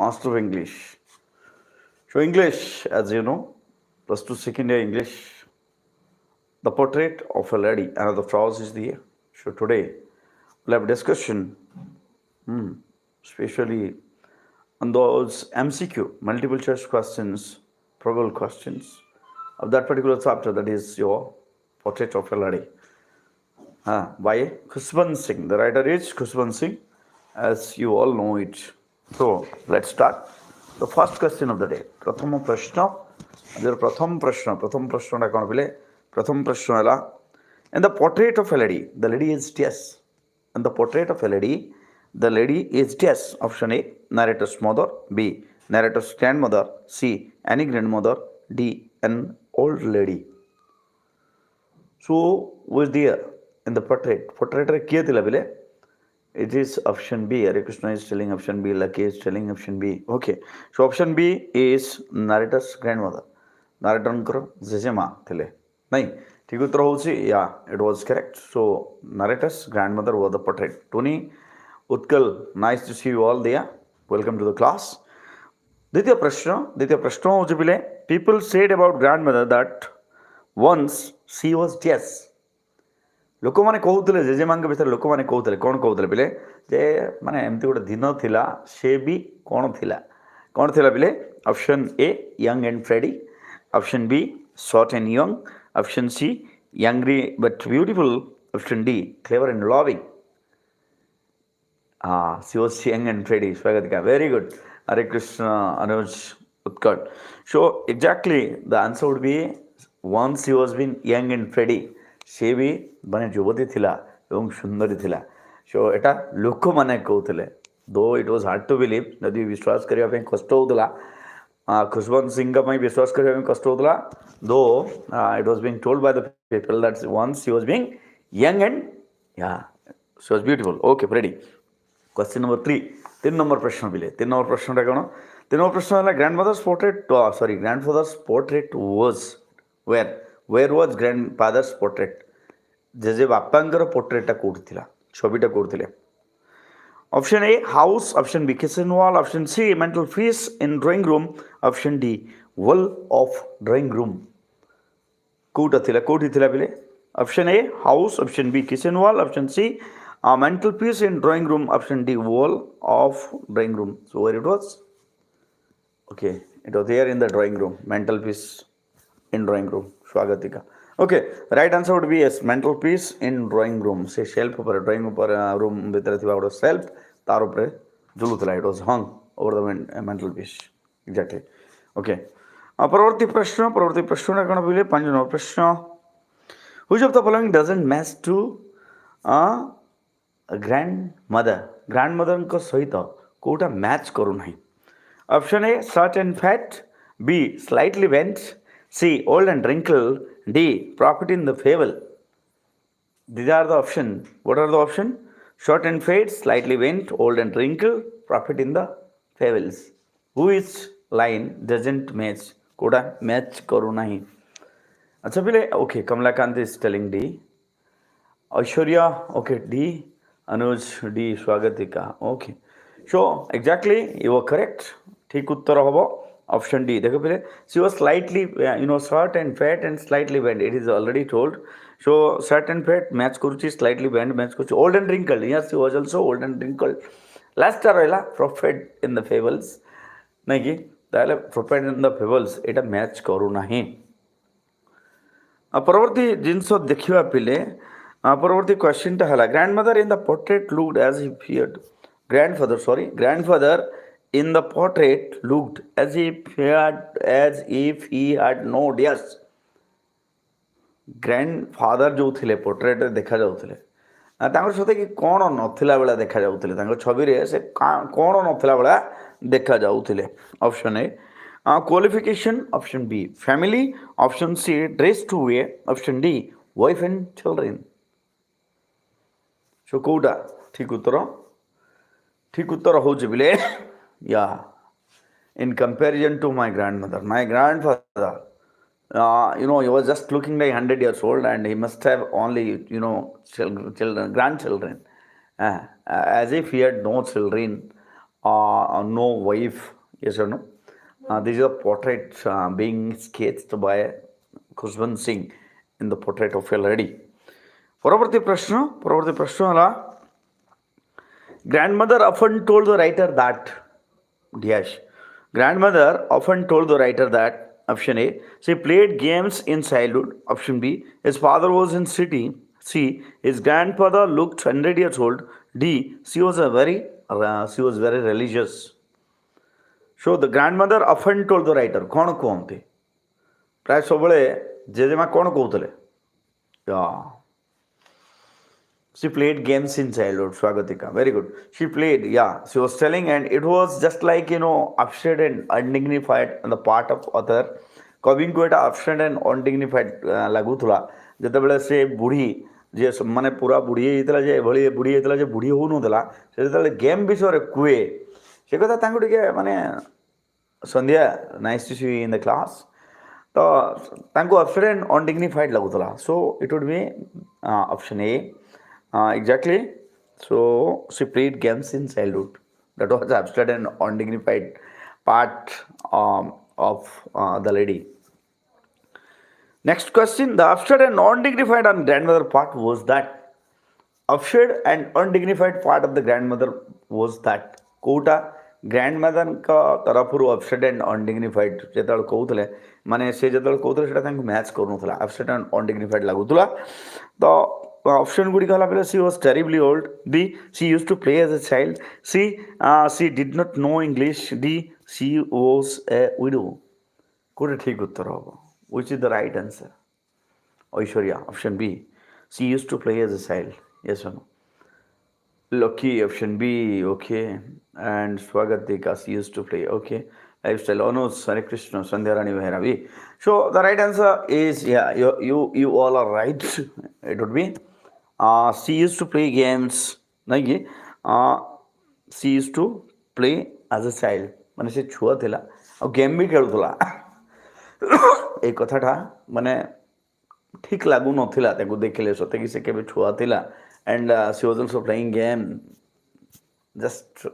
Master of English. So English, as you know, plus two second year English, the portrait of a lady, another phrase is there. So today we'll have a discussion, especially on those MCQ, multiple choice questions, probable questions of that particular chapter, that is your portrait of a lady. By Khushbant Singh. The writer is Khushbant Singh, as you all know it. So let's start. The first question of the day. प्रथम प्रश्न जो प्रथम प्रश्न कौन बोले प्रथम प्रश्न है in the portrait of a lady, the lady is Tess. In the portrait of a lady is Tess. Option A, narrator's mother. B, narrator's grandmother. C, any grandmother. D, an old lady. So was there in the portrait? Portrait किए थिला बिले? It is option B. Hare Krishna is telling option B. Lucky is telling option B. Okay. So option B is narrator's grandmother. Narrator उनकर जेजेमा थिले. नहीं. ठीक उत्तर होची. Yeah, it was correct. So narrator's grandmother was the portrait. Tony, Utkal, nice to see you all there. Welcome to the class. द्वितीय प्रश्न होची बिले. People said about grandmother that once she was deaf. ଲୋକମାନେ କହୁଥିଲେ ଜେଜେମାଙ୍କ ବିଷୟରେ ଲୋକମାନେ କହୁଥିଲେ କ'ଣ କହୁଥିଲେ ପିଲେ ଯେ ମାନେ ଏମିତି ଗୋଟେ ଦିନ ଥିଲା ସେ ବି କ'ଣ ଥିଲା ପିଲେ ଅପସନ୍ ଏ ୟଙ୍ଗ ଆଣ୍ଡ ଫ୍ରେଡି option B short and young option C younger but beautiful option D clever and loving she was young and ଫ୍ରେଡି Swagatika very good Hare Krishna Anuj Utkal so exactly the answer would be once he was been young and Freddy. ସେ ବି ମାନେ ଯୁବତୀ ଥିଲା ଏବଂ ସୁନ୍ଦରୀ ଥିଲା show ଏଟା ଲୋକମାନେ କହୁଥିଲେ though it was hard to believe ଯଦି ବିଶ୍ୱାସ କରିବା ପାଇଁ କଷ୍ଟ ହେଉଥିଲା ଖୁଶବନ୍ତ ସିଂଙ୍କ ପାଇଁ ବିଶ୍ୱାସ କରିବା ପାଇଁ କଷ୍ଟ ହେଉଥିଲା though it was being told by the people that once she was being young and she was beautiful okay ready question number 3 तीन नंबर प्रश्न बिले तीन नंबर प्रश्नटा कौन तीन नंबर प्रश्न है grandmother's portrait sorry grandfather's portrait was where was grandfather's portrait जेजे बापांकर पोर्ट्रेटा कोठी थिला छबिटा कोठी थिले option A house option B kitchen wall option C mantel piece in drawing room option D wall of drawing room कोठी थिला बिले option A house option B kitchen wall option C mental peace in drawing room option D wall of drawing room so where it was okay it was there in the drawing room mental peace in drawing room swagatika okay right answer would be yes mental peace in drawing room say shelf upar drawing upar room bhitar thiba goto shelf tar upare juluthila it was hung over the mental peace exactly okay परवर्ती प्रश्न कौन बोले 5 number प्रश्न which of the following doesn't match to grandmother सहित कौटा match करू ना option A short and fat B slightly bent C old and wrinkle D prophet in the fable these are the option what are the option short and fat slightly bent old and wrinkle prophet in the fables who is line doesn't match कौटा match करू ना अच्छा पिले okay Kamalakant is telling D Aishwarya okay D Anuj D Swagatika okay so exactly you are correct ठीक उत्तर हम option D देखो पहले she was slightly short and fat and slightly bend it is already told so short and fat match करुच्ची slightly bend match करुच्ची old and wrinkled yes she was also old and wrinkled last रहा prophet in the fables नहीं कि ताले prophet in the fables एटा match करू नाही परवर्ती जिनस देखिबा पिले परवर्ती क्वेश्चन टा हला grandmother in the portrait looked as if he had grandfather in the portrait looked as if he had no dears grandfather जो थिले पोर्ट्रेट देखा जाउथिले तांकर सते कि कोन नथिला बेला देखा जाउथिले तांकर छवि रे से कोन नथिला बेला देखा जाउथिले option A qualification option B family option C dress to wear option D wife and children so कौटा ठीक उत्तर हो बिले या in comparison to my grandfather he was just looking like 100 years old and he must have only grandchildren as if he had no children no wife, yes or no? This is a portrait being sketched by Khusbant Singh in the portrait of a lady. ପରବର୍ତ୍ତୀ ପ୍ରଶ୍ନ ହେଲା grandmother often told the writer that dash. Grandmother often told the writer that option A, she played games in childhood. Option B, his father was in city. C, his grandfather looked 100 years old. D, she was very religious. So the grandmother often told the writer. କ'ଣ କୁହନ୍ତି ପ୍ରାୟ ସବୁବେଳେ ଜେଜେମା କ'ଣ କହୁଥିଲେ? She played games in childhood, Swagatika. Very good. She played, she was telling, and it was just like, upset and undignified on the part of author. କବିଙ୍କୁ ଏଇଟା upset and undignified ଲାଗୁଥିଲା ଯେତେବେଳେ ସେ ବୁଢ଼ୀ ଯିଏ ମାନେ ପୁରା ବୁଢ଼ୀ ହେଇଥିଲା ଯେ ଏଭଳି ବୁଢ଼ୀ ହେଇଥିଲା ଯେ ବୁଢ଼ୀ ହେଉନଥିଲା ସେ ଯେତେବେଳେ ଗେମ୍ ବିଷୟରେ କୁହେ ସେ କଥା ତାଙ୍କୁ ଟିକେ ମାନେ Sandhya nice to see in the class ତ ତାଙ୍କୁ upset and undignified ଲାଗୁଥିଲା. So it would be option A. Exactly. So she played games in childhood. That was abstract and undignified part of the lady. Next question. The abstract and undignified on grandmother part was that. Absurd and undignified part of the grandmother was that. କୋଉଟା ଗ୍ରାଣ୍ଡମଦରଙ୍କ ତରଫରୁ absurd and undignified ଯେତେବେଳେ କହୁଥିଲେ ମାନେ ସେ ଯେତେବେଳେ କହୁଥିଲେ ସେଇଟା ତାଙ୍କୁ ମ୍ୟାଚ୍ କରୁନଥିଲା. absurd and undignified ଲାଗୁଥିଲା. ତ option ଗୁଡ଼ିକ ହେଲା ବେଲେ she was terribly old. B, she used to play as a child. C, she did not know English. D, she was a widow. କୋଉଟା ଠିକ ଉତ୍ତର ହେବ? Which is the right answer? Aishwarya, option B. She used to play as a child. Yes or no? Lucky, option B. Okay. And Swagatika, she used to play. Okay. Lifestyle honors, Hare Krishna, Sandhyarani Bhairavi. So the right answer is, you all are right. It would be she used to play games. She used to play as a child. ମାନେ ସେ ଛୁଆ ଥିଲା ଆଉ game ବି ଖେଳୁଥିଲା. ଏଇ କଥାଟା ମାନେ ଠିକ୍ ଲାଗୁନଥିଲା ତାକୁ ଦେଖିଲେ ସତେ କି ସେ କେବେ ଛୁଆ ଥିଲା. And she was also playing game. Just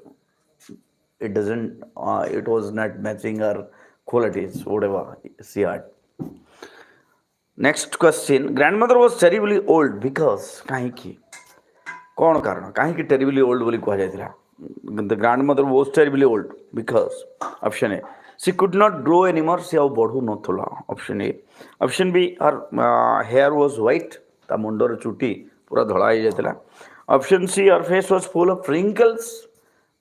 it was not matching her qualities, whatever she had. Next question. Grandmother was terribly old because କାହିଁକି କ'ଣ କାରଣ କାହିଁକି terribly old ବୋଲି କୁହାଯାଇଥିଲା? The grandmother was terribly old because option A, she could not grow anymore. ସେ ଆଉ ବଢ଼ୁ ନଥିଲା. Option A. Option B, her hair was white. ତା ମୁଣ୍ଡର ଚୁଟି ପୁରା ଧଳା ହେଇଯାଇଥିଲା. Option C, her face was full of wrinkles.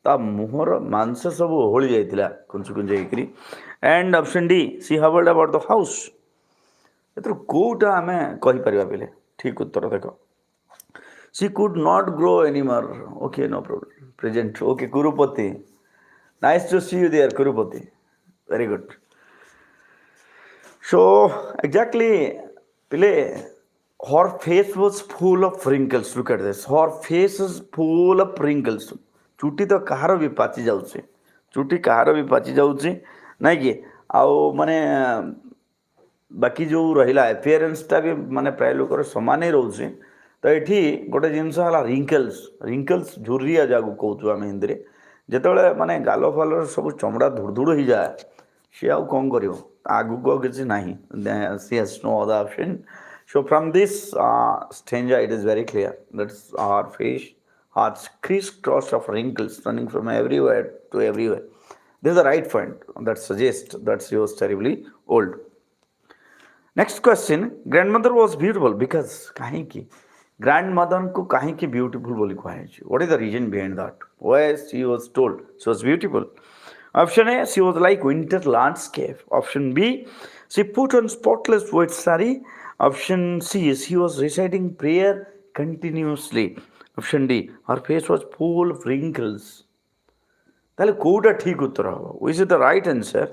ତା ମୁହଁର ମାଂସ ସବୁ ଓହଳି ଯାଇଥିଲା କୁଞ୍ଚି କୁଞ୍ଚି ହେଇକିରି. And option D, she hovered about the house. ଏଥିରୁ କେଉଁଟା ଆମେ କହିପାରିବା ବେଲେ ଠିକ୍ ଉତ୍ତର ଦେଖ. She could not grow anymore. Okay, no problem. Present. Okay, Kurupati. Nice to see you there, Kurupati. Very good. So exactly, Pile, her face was full of wrinkles. Look at this. Her face is full of wrinkles. ଚୁଟି ତ କାହାର ବି ପାଚି ଯାଉଛି. ଚୁଟି କାହାର ବି ପାଚି ଯାଉଛି ନାଇଁ କି ଆଉ ମାନେ ବାକି ଯେଉଁ ରହିଲା ଆପିୟରାନ୍ସଟା ବି ମାନେ ପ୍ରାୟ ଲୋକର ସମାନ ହିଁ ରହୁଛି. ତ ଏଠି ଗୋଟେ ଜିନିଷ ହେଲା ରିଙ୍କଲ୍ସ ଝୁରିଆ ଯାହାକୁ କହୁଛୁ ଆମେ ହିନ୍ଦୀରେ. ଯେତେବେଳେ ମାନେ ଗାଲ ଫାଲର ସବୁ ଚମଡ଼ା ଧୁଡ଼ଧୁଡ଼ ହେଇଯାଏ ସିଏ ଆଉ କ'ଣ କରିବ ଆଗକୁ ଆଉ କିଛି ନାହିଁ. she has no other option. So from this stanza it is very clear that our face has crisscross of wrinkles running from everywhere to everywhere. This is the right point that suggests that she was terribly old. Next question. Grandmother was beautiful because kahinki. Grandmother ko kahinki beautiful boli kuhaଯାଇଛି. What is the reason behind that? Why she was told she was beautiful? Option A, she was like winter landscape. Option B, she put on spotless white saree. Option C, she was reciting prayer continuously. Option D, her face was full of wrinkles. তাহলে কোউটা ঠিক উত্তর হবে? Which is the right answer?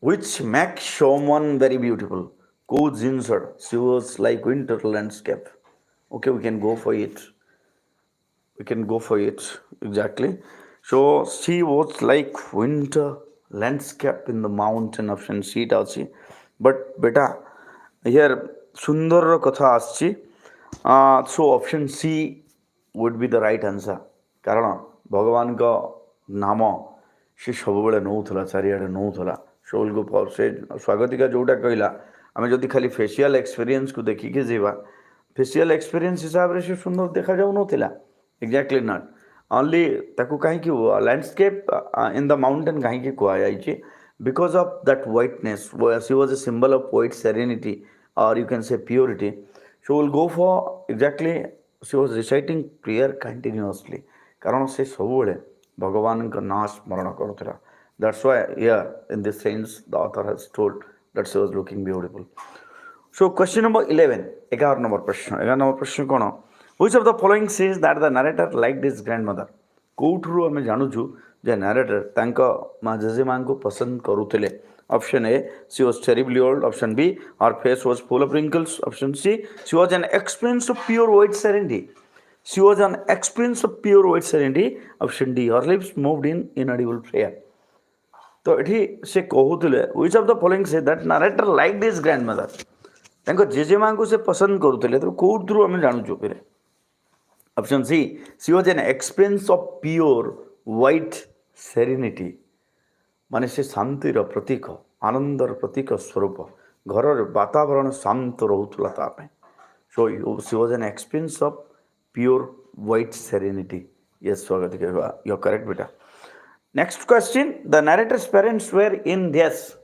Which makes someone very beautiful? କୋଉ ଜିନିଷଟା? She was like winter landscape. Okay, we can go for it. Exactly. So she was like winter landscape in the mountain. Option C ଟା ଅଛି. But beta here ସୁନ୍ଦରର କଥା ଆସିଛି. So option C would be the right answer. କାରଣ ଭଗବାନଙ୍କ ନାମ ସେ ସବୁବେଳେ ନେଉଥିଲା, ଚାରିଆଡ଼େ ନେଉଥିଲା। ସୋଲକୁ ସେ ସ୍ୱାଗତିକା ଯେଉଁଟା କହିଲା, ଆମେ ଯଦି ଖାଲି ଫେସିଆଲ୍ ଏକ୍ସପିରିଏନ୍ସକୁ ଦେଖିକି ଯିବା, ଫେସିଆଲ୍ ଏକ୍ସପିରିଏନ୍ସ ହିସାବରେ ସେ ସୁନ୍ଦର ଦେଖାଯାଉନଥିଲା। ଏକ୍ଜାକ୍ଟଲି ନଟ୍ ଓନ୍ଲି ତାକୁ କାହିଁକି ଲ୍ୟାଣ୍ଡସ୍କେପ୍ ଇନ୍ ଦ ମାଉଣ୍ଟେନ୍ କାହିଁକି କୁହାଯାଇଛି? Because of that whiteness, she was a symbol of white serenity, or you can say purity. So we'll go for exactly, she was reciting prayer continuously. କାରଣ ସେ ସବୁବେଳେ ଭଗବାନଙ୍କ ନାଁ ସ୍ମରଣ କରୁଥିଲା। That's why here in this sense the author has told that she was looking beautiful. So question number 11, 11 number प्रश्न, 11 number प्रश्न कौन? Which of the following says that the narrator liked his grandmother? कोठरू आम जानूँ जे narrator तांक माँ जेजेमा को पसंद करुले। Option A, she was terribly old. Option B, her face was full of wrinkles. Option C, she was an experience of pure white serenity. She was an experience of pure white serenity. Option D, her lips moved in inaudible prayer. तो ये से कहूले which of the following say that narrator liked his grandmother, तांको जेजेमा को से पसंद करुले। तो कोठरू आम जानूँ फिर? Option C, she was an experience of pure white serenity, माने से शांतिर प्रतीक, आनंदर प्रतीक स्वरूप। घर वातावरण शांत रोला। So she was an experience of pure white serenity. Yes Swagat, you correct बेटा। Next question, the narrator's parents were in this.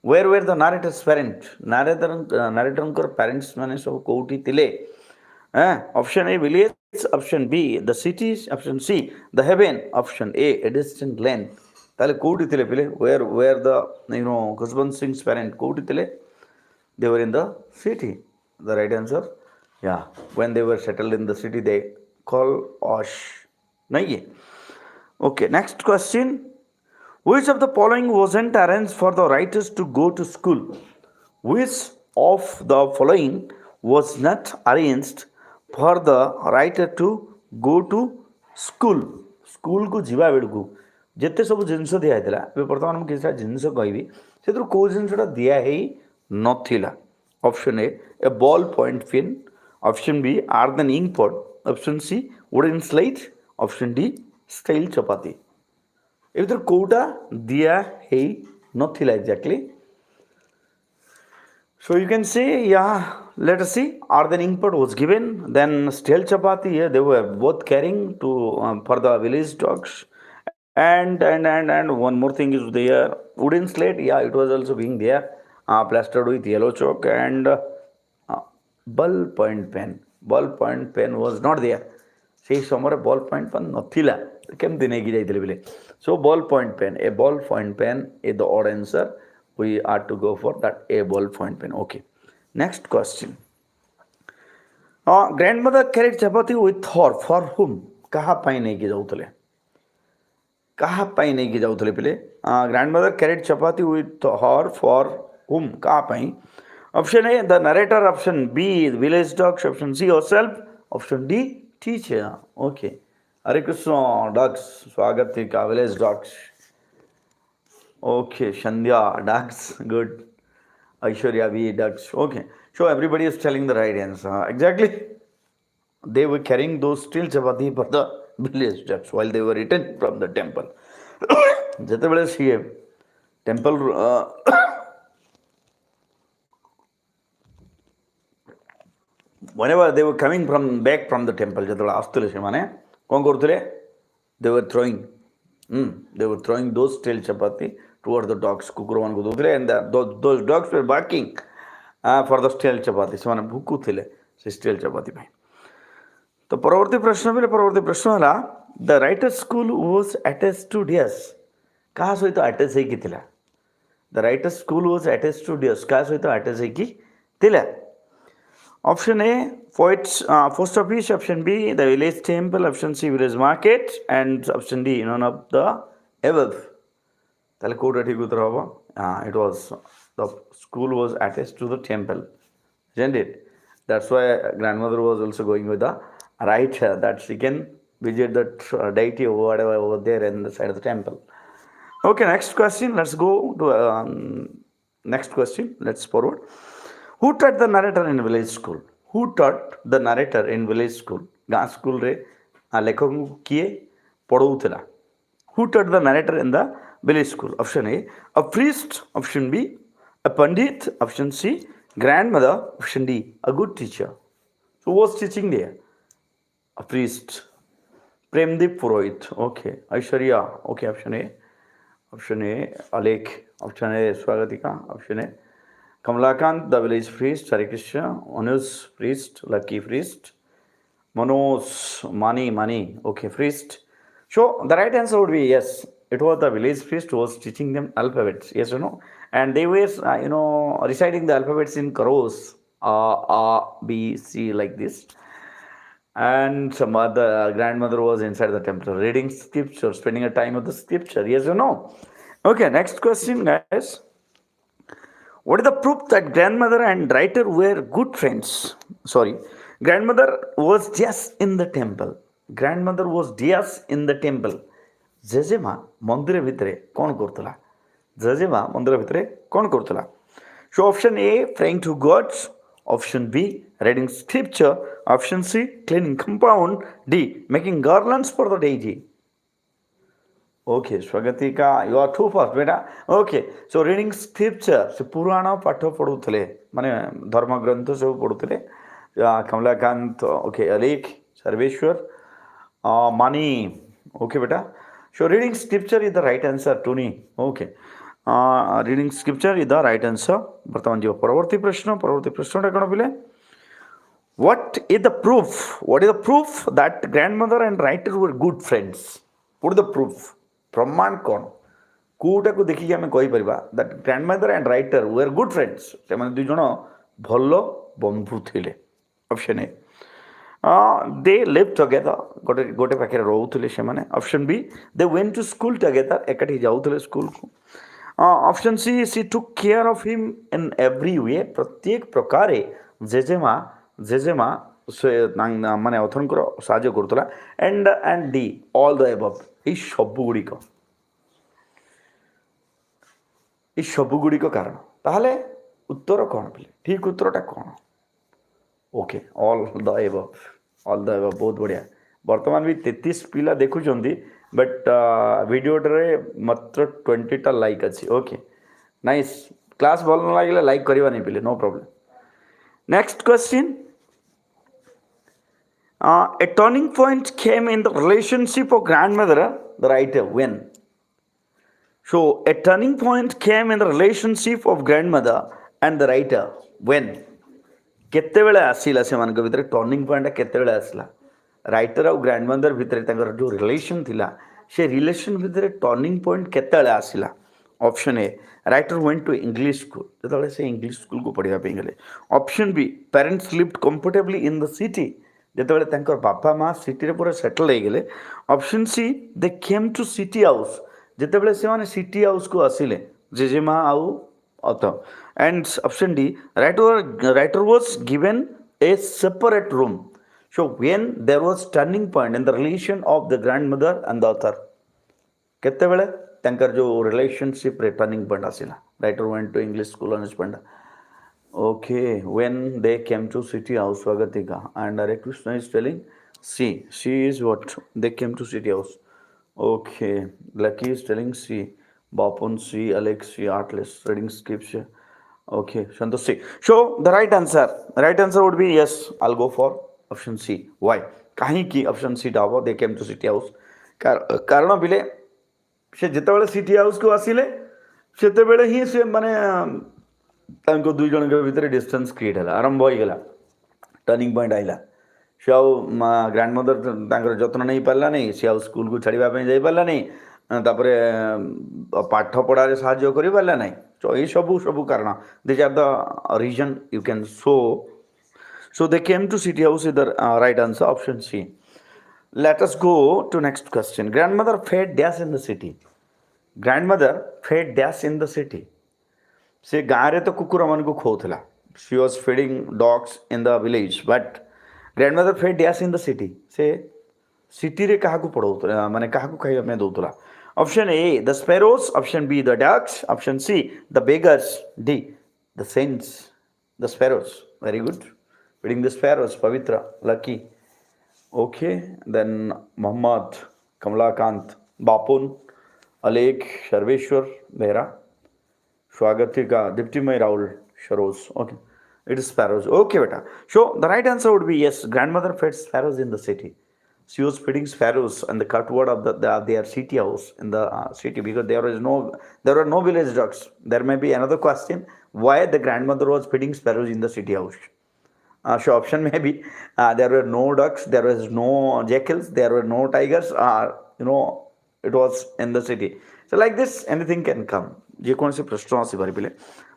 Where were the narrator's parent? Narrator parents माने सब कोठी थिले? Option A, village. Option B, the cities. Option C, the heaven. Option A, a distant land. ताले कोठी थिले पिले? Where the Khushwant Singh parent कोठी थिले? They were in the city. The right answer, yeah, when they were settled in the city they call Osh. नहीं? Okay, next question, which of the following wasn't arranged for the writers to go to school? Which of the following was not arranged for the writer to go to school? School को जीवा बेलू जिते सब जिनस दिखाई बर्तमान मुझे किसी जिनस कहि से कौ जिनसा दिखाई नथिला। Option A ball point pen. Option B, earthen ink pot. Option C, wooden slate. Option D, steel chapati. ए कौटा दिखाई नथिला exactly? So you can say, yeah, let us see. Arthen ink pot was given. Then steel chapati, yeah, they were both carrying to for the village dogs. And one more thing is there. Wooden slate, yeah, it was also being there, plastered with yellow chalk. And ball point pen. Ball point pen was not there. Say somewhere ball point pen nothila. केमती नहीं जाइए बोले? So ball point pen, a ball point pen is the odd answer. We are to go for that, a ball point pen. Okay, next question. Grandmother carried chapati with her for whom? कहाँ पाई नहीं की जाऊँ? कहाँ पाई नहीं की जाऊँ पिले? Grandmother carried chapati with her for whom? कहाँ पाई? Option A, the narrator. Option B, village dogs. Option C, herself. Option D, teacher. Okay, Hare Krishna dogs, स्वागत है का village dogs. Okay, Shandhya ducks, good. Aishwarya B, ducks. Okay, so everybody is telling the right answer. Exactly, they were carrying those steel chapati for the village ducks while they were eaten from the temple. ଯେତେବେଳେ ସିଏ temple whenever they were coming back from the temple, ଯେତେବେଳେ ଆସୁଥିଲେ ସେମାନେ କ'ଣ କରୁଥିଲେ? They were throwing those steel chapati towards the dogs. कुकुर मान को दूसरे, and those dogs were barking for the steel chapati. से माने भूकू थिले से steel chapati में. तो परवर्ती प्रश्न हला, the writer's school was attached to DS. कहाँ सहित attach है की थिला? The writer's school was attached to DS. कहाँ सहित attach है की थिला? Option A, post office. Option B, the village temple. Option C, village market. And option D, none of the above. Tale code ठीक उत्तर होगा. It was, the school was attached to the temple, isn't it? That's why grandmother was also going with the right, that she can visit that deity or whatever over there in the side of the temple. Okay, next question. Let's go to next question. Let's forward. Who taught the narrator in village school? Who taught the narrator in village school? गाँ school रे लेखक किए पढ़ाऊला who taught the narrator in the village school? Option A, a priest. Option B, a pandit. Option C, grandmother. Option D, a good teacher. So who was teaching there? A priest. Premdeep Purohit. Okay. Aishwarya. Okay. Option A. Option A, Alek. Option A, Swagatika. Option A, Kamalakant, the village priest. Hare Krishna. Anuj, priest. Lucky priest. Manoj, money. Okay, priest. So the right answer would be yes. It was the village priest who was teaching them alphabets. Yes or no? And they were, reciting the alphabets in crores. B, C, like this. And some other grandmother was inside the temple reading scripture, spending a time with the scripture. Yes or no? Okay, next question, guys. What is the proof that grandmother and writer were good friends? Sorry, grandmother was just in the temple. Grandmother was just in the temple. ଜେଜେମା ମନ୍ଦିର ଭିତରେ କ'ଣ କରୁଥିଲା? ଜେଜେମା ମନ୍ଦିର ଭିତରେ କ'ଣ କରୁଥିଲା? So option A, praying to gods. Option B, reading scripture. Option C, cleaning compound. D, making garlands for the deity. Okay, Swagatika, you are too fast, beta. Okay, so reading scripture. So Purana path पढ़ुଥିଲେ माने धर्म ग्रंथ सब पढ़ुଥିଲେ. Kamlakant, okay, Alek, Sarveshwar, Mani, okay, beta. So reading scripture is the right answer, Tony. Okay. Reading scripture is the right answer. ବର୍ତ୍ତମାନ ଯିବ ପରବର୍ତ୍ତୀ ପ୍ରଶ୍ନଟା କ'ଣ ପିଲେ? What is the proof? What is the proof that grandmother and writer were good friends? What is the proof? ପ୍ରମାଣ କ'ଣ? କୋଉଟାକୁ ଦେଖିକି ଆମେ କହିପାରିବା that grandmother and writer were good friends? ସେମାନେ ଦୁଇ ଜଣ ଭଲ ବନ୍ଧୁ ଥିଲେ. Option A. They lived together. ଗୋଟେ ପାଖରେ ରହୁଥିଲେ ସେମାନେ. Option B, they went to school together. ଏକାଠି ଯାଉଥିଲେ ସ୍କୁଲକୁ. Option C, she took care of him in every way. ପ୍ରତ୍ୟେକ ପ୍ରକାରେ ଜେଜେମା ମାନେ ଅଥନଙ୍କର ସାହାଯ୍ୟ କରୁଥିଲା. And D, all the above. ଏଇ ସବୁଗୁଡ଼ିକ କାରଣ. ତାହେଲେ ଉତ୍ତର କ'ଣ ପିଲେ? ଠିକ ଉତ୍ତରଟା କ'ଣ? ओके ऑल द एबव बहुत बढ़िया. बर्तमान भी 33 पिला देखुंट बट वीडियोटे मात्र 20टा लाइक अच्छी. Okay nice. क्लास भल न लगे लाइक करवा नहीं पिले, no problem. Next question. A turning point came in the relationship of grandmother the writer when? So a turning point came in the relationship of grandmother and the writer when? କେତେବେଳେ ଆସିଲା ସେମାନଙ୍କ ଭିତରେ turning ପଏଣ୍ଟଟା କେତେବେଳେ ଆସିଲା? Writer ଆଉ ଗ୍ରାଣ୍ଡମଦର ଭିତରେ ତାଙ୍କର ଯେଉଁ ରିଲେସନ୍ ଥିଲା ସେ ରିଲେସନ୍ ଭିତରେ ଟର୍ଣ୍ଣିଂ ପଏଣ୍ଟ କେତେବେଳେ ଆସିଲା? Option A, writer went to English school. ଯେତେବେଳେ ସେ ଇଂଲିଶ ସ୍କୁଲକୁ ପଢ଼ିବା ପାଇଁ ଗଲେ. Option B, parents lived comfortably in the city. ଯେତେବେଳେ ତାଙ୍କର ବାପା ମା ସିଟିରେ ପୁରା ସେଟଲ୍ ହେଇଗଲେ. ଅପସନ୍ ସି, ଦେ କେମ୍ ଟୁ ସିଟି ହାଉସ୍. ଯେତେବେଳେ ସେମାନେ ସିଟି ହାଉସ୍କୁ ଆସିଲେ ଜେଜେମା ଆଉ author. And option D, writer was given a separate room. So when there was turning point in the relation of the grandmother and the author, କେତେବେଳେ ତାଙ୍କର ଯେଉଁ relationship ରେ ଟର୍ଣ୍ଣିଂ ପଏଣ୍ଟ ଆସିଲା? Writer went to English school Anuj Panda. Okay, when they came to city house. Swagatika and Hare Krishna is telling C is what? They came to city house. Okay, Lucky is telling C. Bapun C, Alex C, Artless, reading scripture. Okay, Santosh C. So the right answer would be yes. I'll go for option C. Why? କାହିଁକି option C ଟା ହେବ? They came to city house. କାରଣ ପିଲେ ସେ ଯେତେବେଳେ city ହାଉସ୍କୁ ଆସିଲେ ସେତେବେଳେ ହିଁ ସେ ମାନେ ତାଙ୍କ ଦୁଇ ଜଣଙ୍କ ଭିତରେ ଡିଷ୍ଟାନ୍ସ କ୍ରିଏଟ୍ ହେଲା, ଆରମ୍ଭ ହୋଇଗଲା, ଟର୍ଣ୍ଣିଂ ପଏଣ୍ଟ ଆସିଲା. ସେ ଆଉ ଗ୍ରାଣ୍ଡମଦର ତାଙ୍କର ଯତ୍ନ ନେଇପାରିଲା ନାହିଁ, ସେ ଆଉ ସ୍କୁଲକୁ ଛାଡ଼ିବା ପାଇଁ ଯାଇପାରିଲା ନାହିଁ, ତାପରେ ପାଠ ପଢ଼ାରେ ସାହାଯ୍ୟ କରିପାରିଲା ନାହିଁ. ତ ଏଇ ସବୁ କାରଣ. This are the reason you can so they came to city house is the right answer, option C. Let us go to next question. Grandmother fed dash in the city. Grandmother fed dash in the city. ସେ ଗାଁରେ ତ କୁକୁରମାନଙ୍କୁ ଖୋଉଥିଲା. She was feeding dogs in the village, but grandmother fed dash in the city. ସେ ସିଟିରେ କାହାକୁ ପଢ଼ଉଥିଲା, ମାନେ କାହାକୁ ଖାଇବା ପାଇଁ ଦେଉଥିଲା? Option A, the sparrows. Option B, the ducks. Option C, the beggars. D, the saints. The sparrows. Very good. Reading the sparrows. Pavitra, Lucky. Okay, then Muhammad, Kamalakant, Bapun, Alek, Sharveshwar, Behra, Swagatika, Diptimay Raul, Sharoz. Okay, it is sparrows. Okay, beta. So the right answer would be yes. Grandmother fed sparrows in the city. She was feeding sparrows and the cutword of their city house in the city because there were no village ducks. There may be another question why the grandmother was feeding sparrows in the city house. So option may be there were no ducks, there was no jackals, there were no tigers. It was in the city. So like this, anything can come. ଯେକୌଣସି ପ୍ରଶ୍ନ ଆସିପାରେ ପିଲେ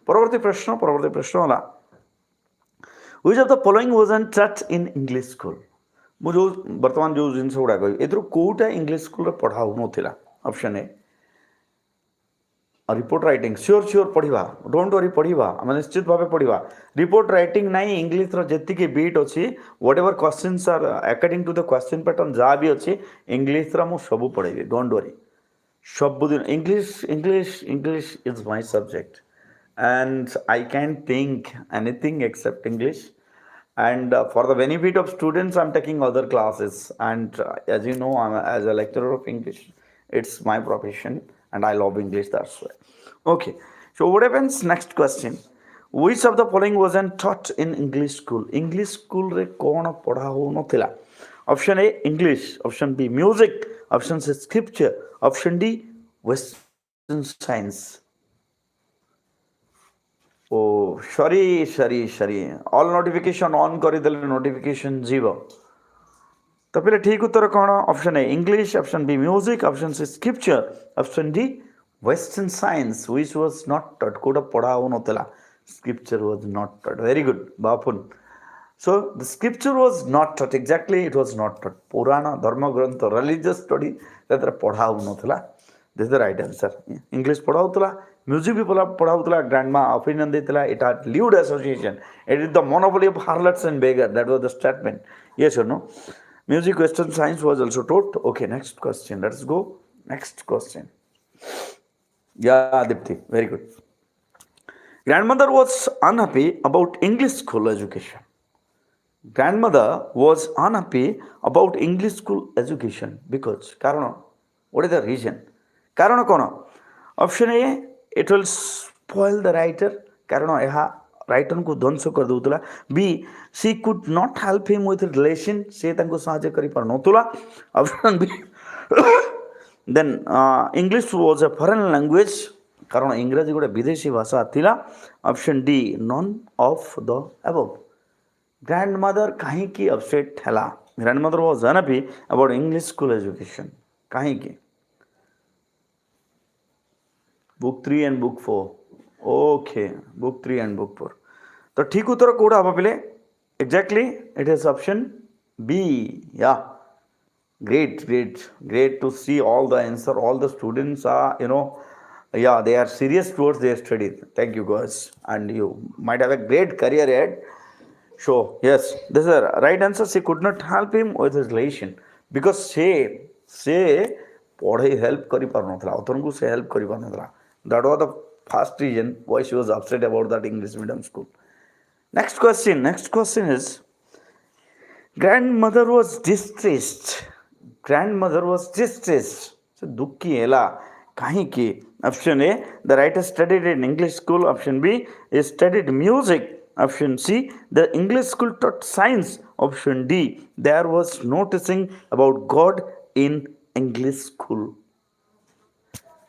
ପରବର୍ତ୍ତୀ ପ୍ରଶ୍ନ ହେଲା which of the following wasn't taught in English school? ମୁଁ ଯେଉଁ ବର୍ତ୍ତମାନ ଯେଉଁ ଜିନିଷ ଗୁଡ଼ା କହିବି ଏଥିରୁ କେଉଁଟା ଇଂଲିଶ ସ୍କୁଲରେ ପଢ଼ା ହେଉନଥିଲା? ଅପସନ୍ ଏ रिपोर्ट राइटिंग सियोर पढ़ा डोंट वरी पढ़ा आम निश्चित भाव पढ़ा रिपोर्ट राइटिंग नाई इंग्लिश जी बीट अच्छी whatever questions are according to the question pattern जहाँ भी अच्छी इंग्लिश मुझे सब पढ़ेबी डोंट वरी सबुदिन English English English is my subject and I can't think anything except English. And for the benefit of students, I'm taking other classes. And as you know, as a lecturer of English, it's my profession, and I love English. That's why. Okay. So what happens? Next question. Which of the following wasn't taught in English school? English school re कौन पढ़ा हो न थिला? Option A English. Option B music. Option C scripture. Option D Western science. Oh sorry all notification on करदेले notification जीव तो पहले ठीक उत्तर कौन option A English option B music option C scripture option D western science which was not taught कोड पढ़ा हो नतला scripture was not taught very good बापुन so the scripture was not taught exactly it was not taught पुराण धर्म ग्रंथ religious study तत्र पढ़ा हो नतला this the right answer English पढ़ा होतला म्यूजिक भी पढ़ाऊला ग्रैंडमा ओपिनियन देता it are lewd association it is the monopoly of harlots and beggar that was the statement yes और no music western science was also taught okay next question let's go next question या Deepti very good grandmother was unhappy about English school education grandmother was unhappy about English school education because karan what is the reason karan kono option A it will spoil the writer कारण यह writer को ध्वंस कर दूला B she could not help him with relation से साहाय्य कर पार नतुला option B then English was a foreign language कारण इंग्रजी गोटे विदेशी भाषा थिला option D none of the above grandmother कहीं अपसेट हैला grandmother was unhappy about English school education कहीं book 3 and book 4 okay book 3 and book 4 तो ठीक उत्तर कौटा हम पे exactly it is option B या great to see all the answer all the students are yeah they are serious towards their studies thank you guys and you might have a great career ahead so yes this is the right answer she could not help him with his relation because से पढ़े help कर पार नथला अथर को से help कर पार नथला that was the first reason why she was upset about that English medium school. Next question is grandmother was distressed so dukhi hela kahi ki option A the writer studied in English school option B he studied music option C the English school taught science option D there was no teaching about God in English school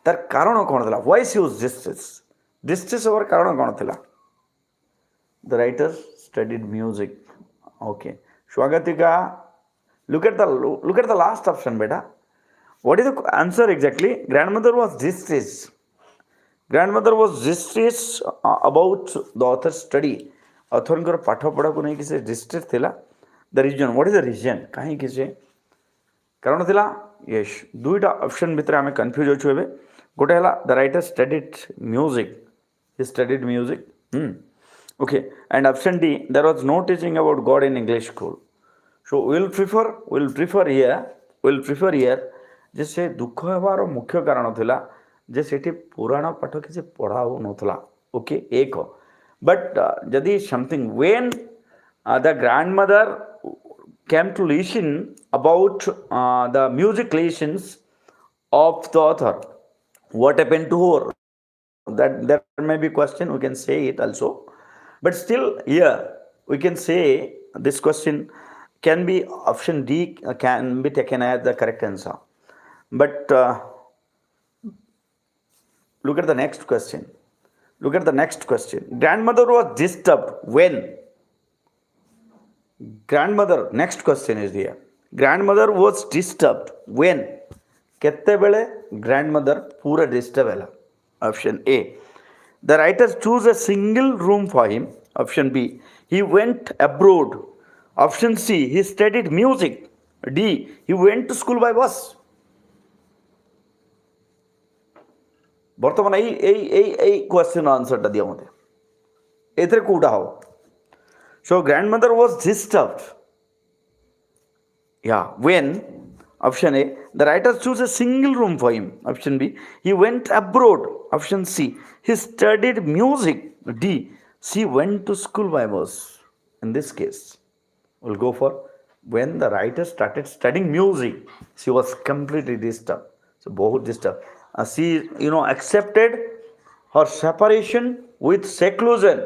तार कारण कौन था why she was distress over कारण कौन था the writer studied music okay Swagatika look at the last option बेटा what is the answer exactly grandmother was distress about the author study author पाठ पढ़ा को नहीं कि डिस्ट्रेस थिला the reason what is the reason कहीं कि कारण थिला यस दुईटा ऑप्शन भितर आम कन्फ्यूज अच्छु ए गोटे है the writer studied music okay and option D there was no teaching about God in English school so will prefer here जे से दुख होवार मुख्य कारण थिला जे सेठी पुराण पाठ किसी पढ़ा हो नथला ओके एक बट जदि something when the grandmother came to listen about the music lessons of the author. What happened to her? That there may be question. We can say it also, but still here we can say this question can be option D can be taken as the correct answer. But look at the next question. Look at the next question. Grandmother was disturbed when grandmother. Next question is here. Grandmother was disturbed when କେତେବେଳେ grandmother पूरा disturb ହେଲା. Option A. The writer chose a single room for him. Option B. He went abroad. Option C. He studied music. D. He went to school by bus. ବର୍ତ୍ତମାନ এই question ଆନ୍ସରଟା ଦିଅ ମୋତେ ଏଥିରେ କେଉଁଟା ହେବ so grandmother was disturbed when option A the writer chose a single room for him. Option B he went abroad. Option C he studied music. D she went to school by bus. In this case we'll go for when the writer started studying music she was completely disturbed. So both disturbed. She accepted her separation with seclusion.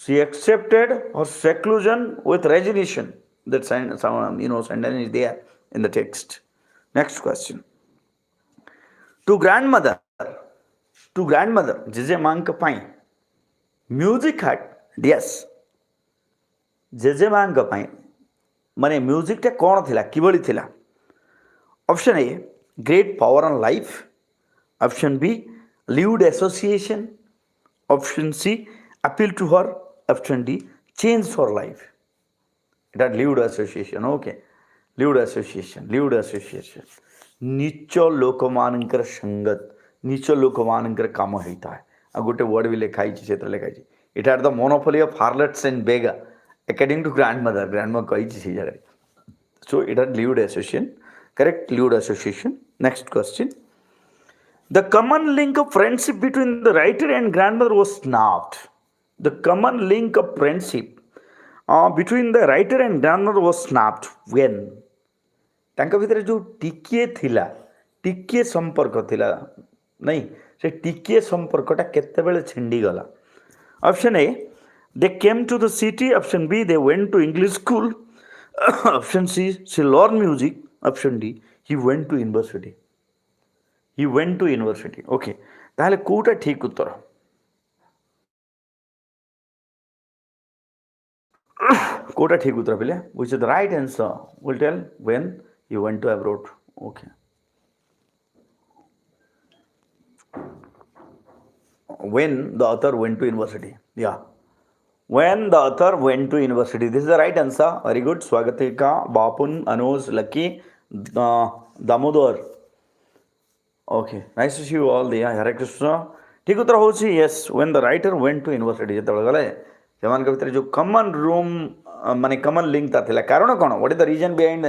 She accepted her seclusion with resignation. That sentence is there in the text. Next question. To grandmother, ଜେଜେମାଙ୍କ ପାଇଁ music heart yes. ଜେଜେମାଙ୍କ ପାଇଁ ମାନେ ମ୍ୟୁଜିକ୍ଟା କ'ଣ ଥିଲା କିଭଳି ଥିଲା? Option A great power on life. Option B lewd association. Option C appeal to her. Option D change for life. That lewd association. Okay, lewd association. नीच लोक मानकर संगत नीच लोक मानकर काम होता है आ गोटे वर्ड भी लिखाई से लिखाई it are the monopoly of harlots and beggar according to grandmother कही से जगह. So it had lewd association. Correct, lewd association. Next question. The common link of friendship between the writer and grandmother was snapped. The common link of friendship between the writer and grandmother was snapped when ତାଙ୍କ ଭିତରେ ଯେଉଁ ଟିକିଏ ସମ୍ପର୍କ ଥିଲା ନାଇଁ ସେ ଟିକିଏ ସମ୍ପର୍କଟା କେତେବେଳେ ଛିଣ୍ଡିଗଲା? Option A they came to the city. Option B they went to English school. Option C she learned music. Option D he went to university. Okay, ତାହେଲେ କୋଉଟା ଠିକ ଉତ୍ତର? କୋଉଟା ଠିକ ଉତ୍ତର ପିଲେ? Which is the right answer? Will tell when he went to abroad. Okay. When the author went to university. Yeah. When the author went to university. This is the right answer. Very good. Swagatika, Bapun, Anuj, Lucky, Damodar. Okay. Nice to see you all there. Hare Krishna. ठीक उत्तर होची yes. When the writer went to university. ଯେତେବେଳେ ଗଲେ ସେମାନଙ୍କ ଭିତରେ ଯେଉଁ common room ମାନେ common link ତା ଥିଲା କାରଣ କ'ଣ? What is the reason behind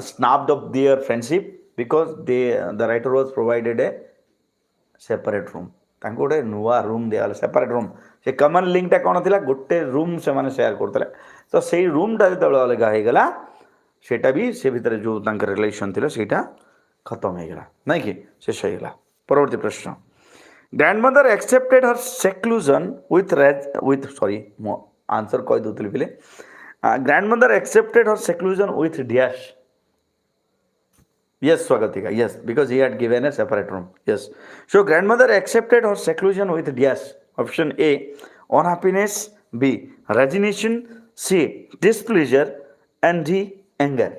snapped of their friendship? Because the writer was provided a separate room. ତାଙ୍କୁ ଗୋଟେ ନୂଆ ରୁମ୍ ଦିଆଗଲା ସେପାରେଟ୍ ରୁମ୍. ସେ କମନ୍ ଲିଙ୍କଟା କ'ଣ ଥିଲା? ଗୋଟେ ରୁମ୍ ସେମାନେ ସେୟାର କରୁଥିଲେ. ତ ସେଇ ରୁମ୍ଟା ଯେତେବେଳେ ଅଲଗା ହେଇଗଲା ସେଇଟା ବି ସେ ଭିତରେ ଯେଉଁ ତାଙ୍କର ରିଲେସନ୍ ଥିଲା ସେଇଟା ଖତମ ହେଇଗଲା ନାଇଁ କି ଶେଷ ହେଇଗଲା. ପରବର୍ତ୍ତୀ ପ୍ରଶ୍ନ. Grandmother accepted her seclusion with sorry ମୁଁ ଆନ୍ସର କହିଦେଉଥିଲି ପିଲେ. Grandmother accepted her seclusion with dash. Yes, Swagatika. Yes, because he had given a separate room. Yes. So grandmother accepted her seclusion with dash. Option A, unhappiness. B, resignation. C, displeasure. And D, anger.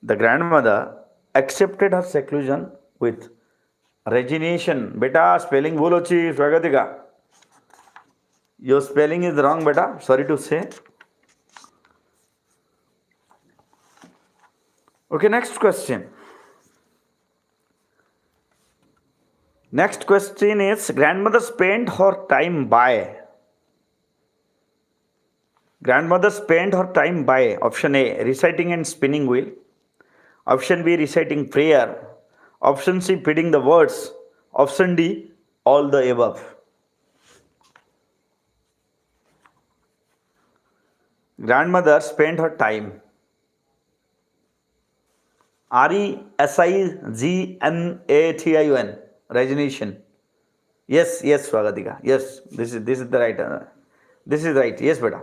The grandmother accepted her seclusion with resignation. Beta, spelling bhul hochi, Swagatika. Your spelling is wrong, beta. Sorry to say. Okay, next question. Next question is grandmother spent her time by. Grandmother spent her time by. Option A, reciting and spinning wheel. Option B, reciting prayer. Option C, feeding the words. Option D, all the above. Grandmother spent her time. RESIGNATION. Resignation. Yes, yes, Swagatika. Yes, this is the right. This is right. Yes, beta.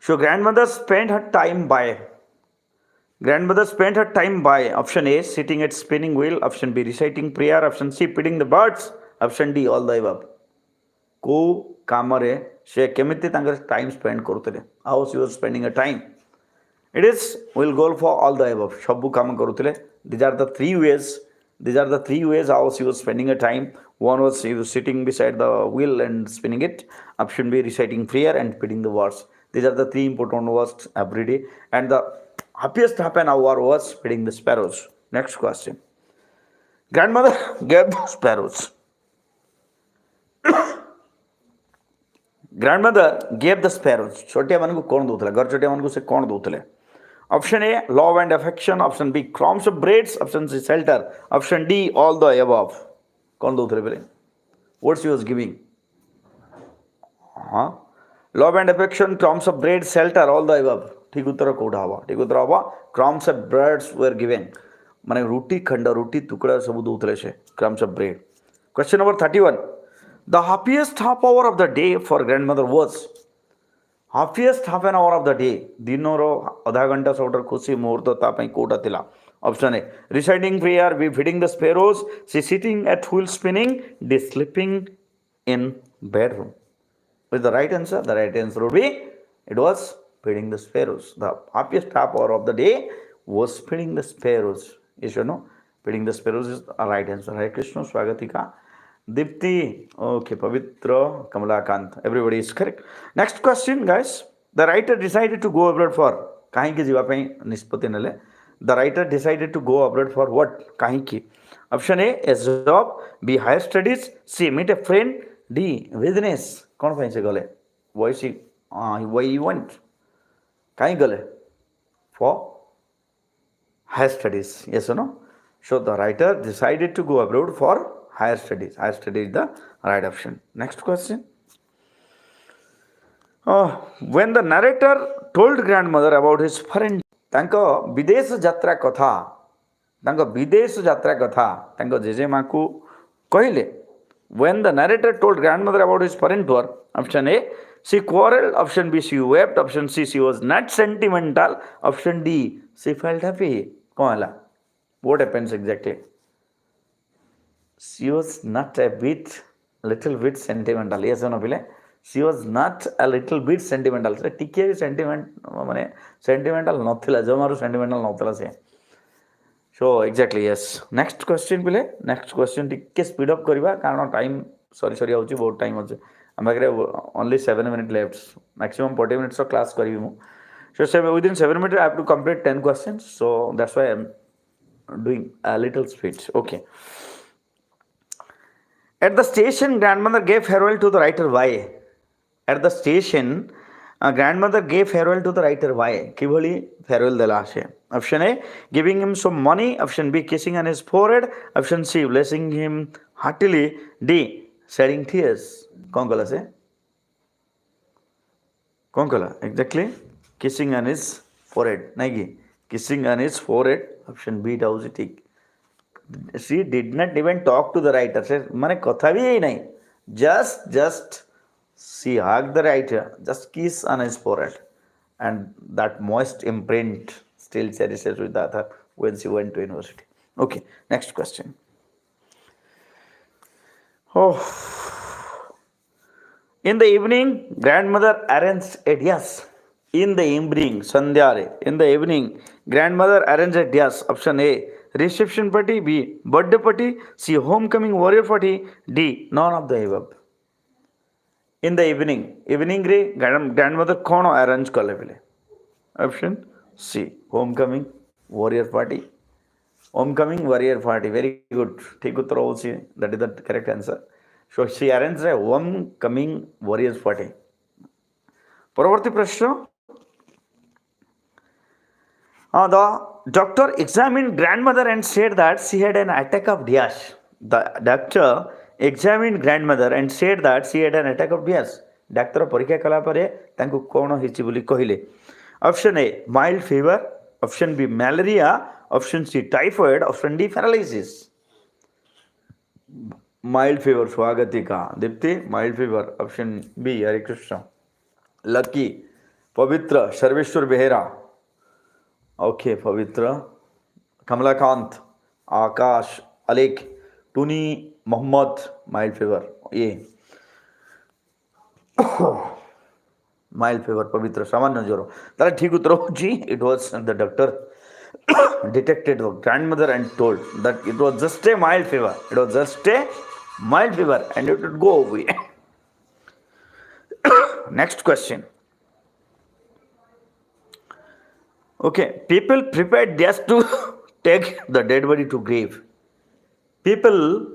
So grandmother spent her time by. Grandmother spent her time by option A sitting at spinning wheel, option B reciting prayer, option C feeding the birds, option D all the above. को कामरे से केमिति तांकर time spend करूतले how she was spending a time it is will go for all the above सबु काम करूतले these are the three ways how she was spending her time. One was she was sitting beside the wheel and spinning it, option B reciting prayer and feeding the birds. These are the three important words every day, and the happiest half an hour was feeding the sparrows. Next question. Grandmother gave the sparrows. Grandmother gave the sparrows. छोटिया मन को कौन दूतले घर छोटिया मन को से कौन दूतले Option A, love and affection. Option B, crumbs of breads. Option C, shelter. Option D, all the above. कौन दो उतरे पहले? What she was giving? हाँ, love and affection, crumbs of bread, shelter, all the above. ठीक उत्तर कोड़ा हुआ. ठीक उत्तर हुआ. Crumbs of breads were given. माने रोटी खंडा रोटी टुकड़ा सब दो उतरे से. Crumbs of bread. Question number 31. The happiest half hour of the day for grandmother was. Happiest half an hour of the day. दिनों आधा घंटा सबटर खुशी मुहूर्त तापाई कोटा तिला. Option A, reciting prayer, B, feeding the sparrows, C, sitting at wheel spinning, D, sleeping in bedroom. With the right answer? The right answer would be, it was feeding the sparrows. The happiest half hour of the day was feeding the sparrows. Yes or no? Feeding the sparrows is the right answer. Hare Krishna, Swagatika. Dipti, okay, Pavitra, Kamalakant, everybody is correct. Next question, guys. The writer decided to go abroad for kahin ki jiva pai nispati nale. The writer decided to go abroad for what? Kahin ki. Option A, a job. B, higher studies. C, meet a friend. D, business. कौन pai se gale? Why he went? Kahin gale? For higher studies. Yes or no? So the writer decided to go abroad for higher studies. Higher studies is the right option. Next question. When the narrator told grandmother about his foreign, ତାଙ୍କ ବିଦେଶ ଯାତ୍ରା ତାଙ୍କ ଜେଜେମାକୁ କହିଲେ. When the narrator told grandmother about his foreign tour, option A, she quarreled, option B, she wept, option C, she was not sentimental, option D, she felt happy. कौन ହେଲା? What happens exactly? She was not a little bit sentimental. Yes or no, Pile? She was not a little bit sentimental. So, टिके भी sentimental नथिला. जमारू sentimental नथिला से. So, exactly, yes. Next question, Pile. Next question टिके speed up करिबा कारण time sorry आउची बहुत time होचे. हमरे only 7 minutes left. Maximum 40 minutes of class करिबी मु. So, within 7 minutes I have to complete 10 questions. So, that's why I am doing a little speed. Okay. At the station, grandmother gave farewell to the writer. Why? At the station, grandmother gave farewell to the writer. Why? Kivali farewell dela she. Option A, giving him some money. Option B, kissing on his forehead. Option C, blessing him heartily. D, shedding tears. कौन कला से? कौन कला? Exactly. Kissing on his forehead. नहीं की. Kissing on his forehead. Option B था उसी ठीक. She did not even talk to the writer. माने कथा भी यही नहीं. Just she hugged the writer. Just kiss on his forehead, and that moist imprint still cherishes with the other when she went to university. Okay, next question. Oh, in the evening, grandmother arranged a dance. In the evening, Sandhyare. In the evening, grandmother arranged a dance. Option A, reception party. B, birthday party. C, homecoming warrior party. D, none of the above. In the evening रे grandmother कौन arrange कले पहले? Option C, homecoming warrior party. Homecoming warrior party, very good. ठीक उत्तर होची. That is the correct answer. So she arranged a homecoming warriors party. परवर्ती प्रश्न. The doctor examined grandmother and said that she had an attack of dash. The doctor examined grandmother and said that she had an attack of dash. Doctor परीक्षा कलापर कौन होली कहले option A mild fever option B malaria option C typhoid option D paralysis mild fever Swagatika Dipti mild fever option B Hare Krishna Lucky Pabitra Sarveswar Behera okay Pabitra Kamalakant Akash Alekh Tuni Mohammed mild fever ये mild fever Pabitra सामान्य ज्वर तार ठीक उत्तर होची it was the doctor detected the grandmother and told that it was just a mild fever. It was just a mild fever and it would go away. Next question. Okay, people prepared just to take the dead body to grave. People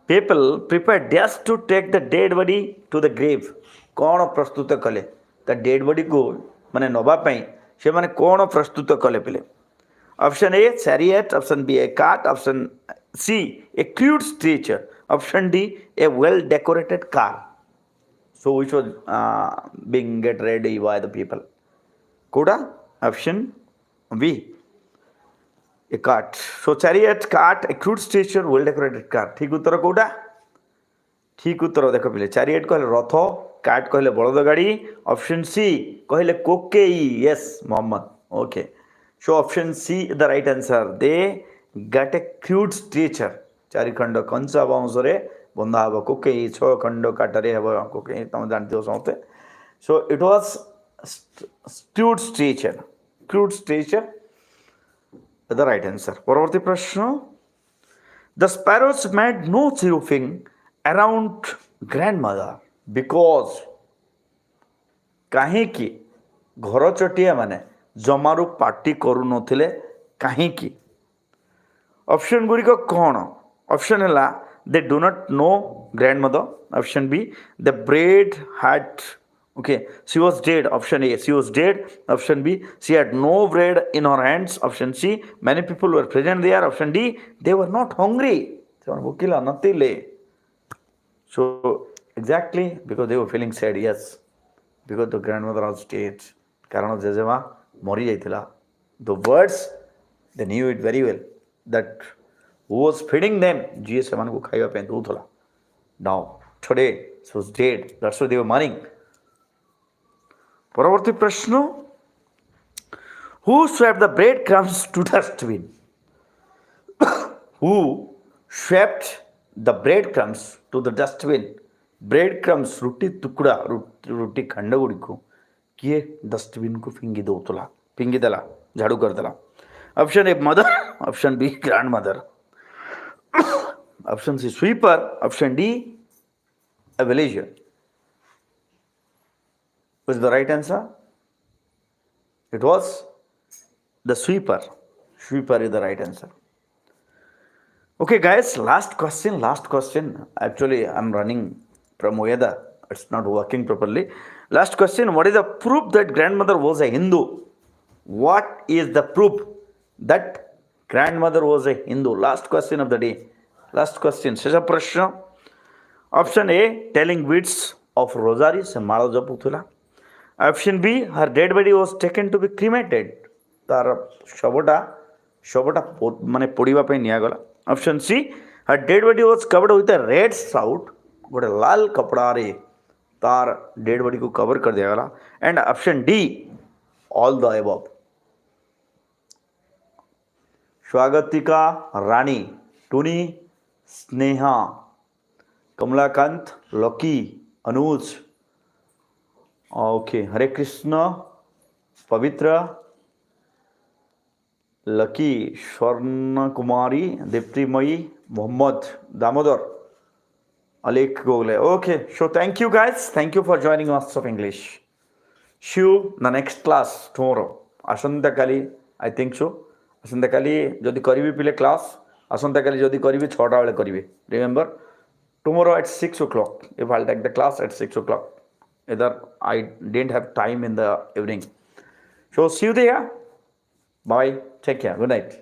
prepared just to take the dead body to the grave. कौन प्रस्तुत कले ता dead body को माने नबा पई से माने कौन प्रस्तुत कले पिले option A chariot option B a cart option C a crude stretcher option D a well decorated car so which was being get ready by the people कोड़ा option B a cart so chariot cart a crude stretcher well decorated car ठीक उत्तर कोड़ा ठीक उत्तर देख पिले chariot कहले रथ cart कहले बलद गाड़ी option C कहले कोकेई yes Mohammed okay so option C the right answer they got a crude stretcher चारि खंड कंचा बाउंस रे बंधा हबो कोकेई 6 खंड काटरे हबो कोकेई तुम जानते हो समते so it was crude stretcher the right answer परवर्ती प्रश्न the sparrows made no chirruping around grandmother because कहीं घर चटिया माने जमारू पार्टी करू नथिले कहीं ऑप्शन गुड़ी को कौन ऑप्शन है they do not know grandmother option B the bread had okay she was dead option A she was dead option B she had no bread in her hands option C many people were present there option D they were not hungry भूकिला नथिले so exactly because they were feeling sad yes because the grandmother was dead karan jejema mori jaitila the words they knew it very well that who was feeding them jiye seman ko khaiba pe douthala now today she was dead that's why they were mourning paravarti prashno who swept the bread crumbs to dustbin who swept the bread crumbs to the dustbin bread crumbs रुटी टुकड़ा रुटी खंड गुड़ी को किए dustbin को फिंगी देला झाड़ू कर देला option A mother option B grandmother option C sweeper option D a villager was the right answer it was the sweeper is the right answer. Okay guys, last question. Actually I'm running from weather, it's not working properly. Last question, what is the proof that grandmother was a Hindu? What is the proof that grandmother was a Hindu? Last question of the day. Last question, शेष प्रश्न. Option A, telling beads of rosary से माला जपुथुला. Option B, her dead body was taken to be cremated. तार शवटा माने पोड़ीबा पे निया गला. Option C her dead body was covered with a red shroud गोटे लाल कपड़ा रे तार डेड बॉडी को कवर कर दिया गला and option D all the above Swagatika Rani Tuni Sneha Kamalakant Lucky Anuj okay Hare Krishna Pavitra Lucky स्वर्ण कुमारी Diptimayee Mohammad Damodar Alekh Gogle okay so thank you guys thank you for joining us of English see you the next class tomorrow asanta kali I think so asanta kali jodi karibi pile class asanta kali jodi karibi 6 टा बेले karibe remember tomorrow at 6 o'clock if I'll take the class at 6 o'clock either I didn't have time in the evening so see you there bye take care good night